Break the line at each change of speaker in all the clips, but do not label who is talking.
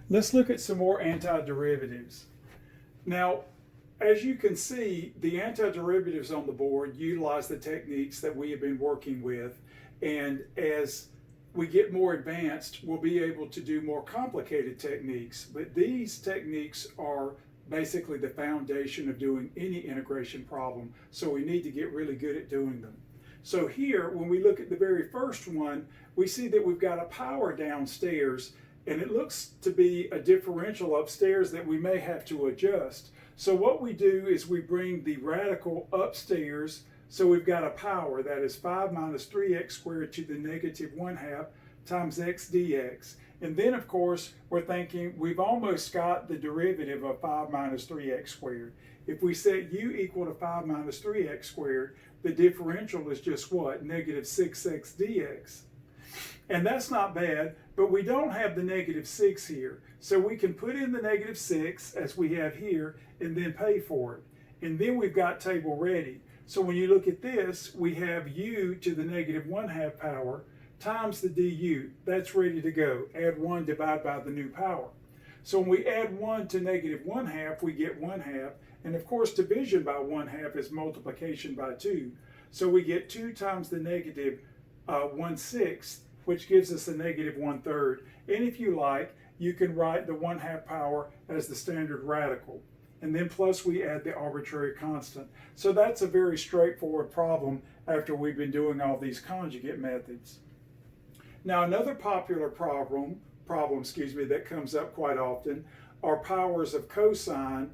Let's look at some more antiderivatives. Now, as you can see, the antiderivatives on the board utilize the techniques that we have been working with, and as we get more advanced, we'll be able to do more complicated techniques, but these techniques are basically the foundation of doing any integration problem, so we need to get really good at doing them. So here, when we look at the very first one, we see that we've got a power downstairs, and it looks to be a differential upstairs that we may have to adjust. So what we do is we bring the radical upstairs, so we've got a power that is 5 minus 3x squared to the negative 1/2 times x dx. And then, of course, we're thinking we've almost got the derivative of 5 minus 3x squared. If we set u equal to 5 minus 3x squared, the differential is just what? Negative 6x dx. And that's not bad, but we don't have the negative 6 here. So we can put in the negative 6, as we have here, and then pay for it. And then we've got table ready. So when you look at this, we have u to the negative 1/2 power times the du. That's ready to go. Add 1, divide by the new power. So when we add 1 to negative 1/2, we get 1/2. And of course, division by 1/2 is multiplication by 2. So we get 2 times the negative 1/6, which gives us a negative 1/3. And if you like, you can write the 1/2 power as the standard radical. And then plus we add the arbitrary constant. So that's a very straightforward problem after we've been doing all these conjugate methods. Now another popular problem that comes up quite often are powers of cosine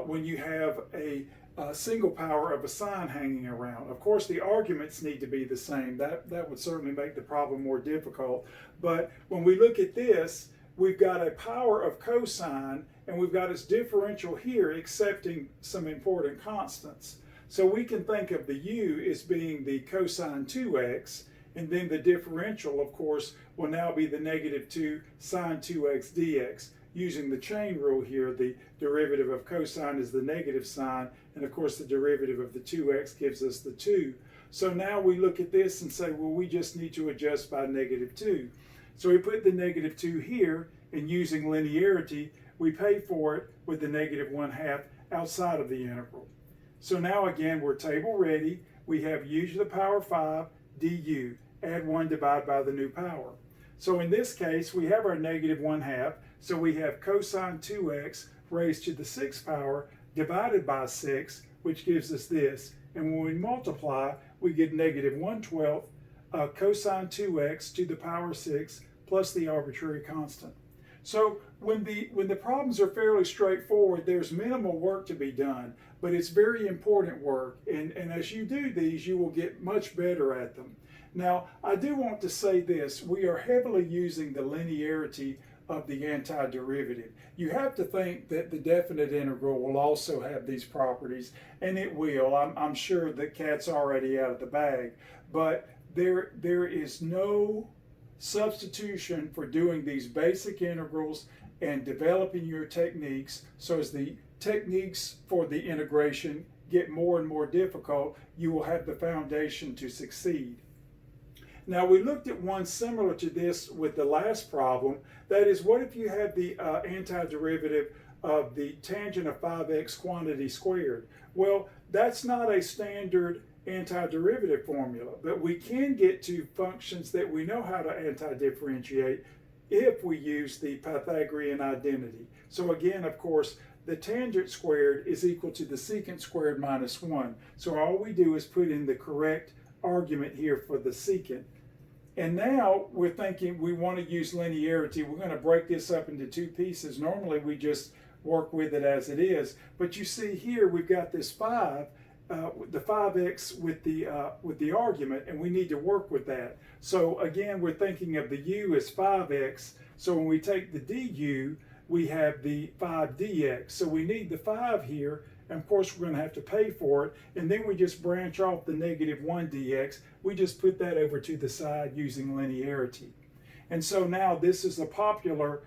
when you have a single power of a sine hanging around. Of course, the arguments need to be the same. That would certainly make the problem more difficult. But when we look at this, we've got a power of cosine, and we've got its differential here, accepting some important constants. So we can think of the u as being the cosine 2x, and then the differential, of course, will now be the negative 2 sine 2x dx. Using the chain rule here, the derivative of cosine is the negative sign, and of course the derivative of the 2x gives us the 2. So now we look at this and say, well, we just need to adjust by negative 2. So we put the negative 2 here, and using linearity, we pay for it with the negative 1/2 outside of the integral. So now again, we're table ready. We have u to the power 5 du. Add 1, divide by the new power. So in this case, we have our negative 1/2. So we have cosine 2x raised to the 6th power divided by 6, which gives us this. And when we multiply, we get negative 1/12 cosine 2x to the power 6 plus the arbitrary constant. So when the problems are fairly straightforward, there's minimal work to be done, but it's very important work. And as you do these, you will get much better at them. Now, I do want to say this. We are heavily using the linearity of the antiderivative. You have to think that the definite integral will also have these properties, and it will. I'm sure that cat's already out of the bag, but there is no substitution for doing these basic integrals and developing your techniques. So as the techniques for the integration get more and more difficult, you will have the foundation to succeed. Now we looked at one similar to this with the last problem. That is, what if you have the antiderivative of the tangent of 5x quantity squared? Well, that's not a standard antiderivative formula, but we can get to functions that we know how to antidifferentiate if we use the Pythagorean identity. So again, of course, the tangent squared is equal to the secant squared minus 1. So all we do is put in the correct argument here for the secant. And now we're thinking we want to use linearity. We're going to break this up into two pieces. Normally we just work with it as it is, but you see here we've got this 5, the 5x with the argument, and we need to work with that. So again, we're thinking of the u as 5x. So when we take the du, we have the 5 dx. So we need the 5 here, and of course we're going to have to pay for it. And then we just branch off the negative 1 dx. We just put that over to the side using linearity. And so now this is a popular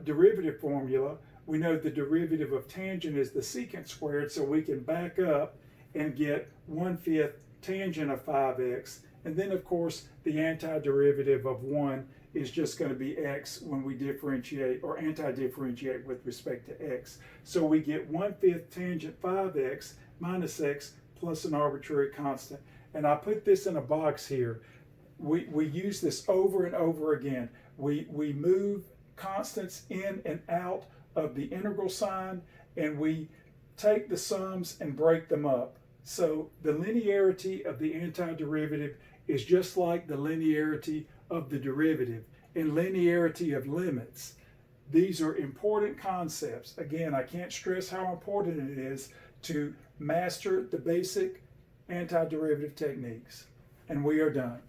derivative formula. We know the derivative of tangent is the secant squared, so we can back up and get 1/5 tangent of 5x. And then of course the antiderivative of 1 is just going to be x when we differentiate or anti-differentiate with respect to x. So we get 1/5 tangent 5x minus x plus an arbitrary constant. And I put this in a box here. We use this over and over again. We move constants in and out of the integral sign, and we take the sums and break them up. So the linearity of the antiderivative is just like the linearity of the derivative and linearity of limits. These are important concepts. Again, I can't stress how important it is to master the basic antiderivative techniques. And we are done.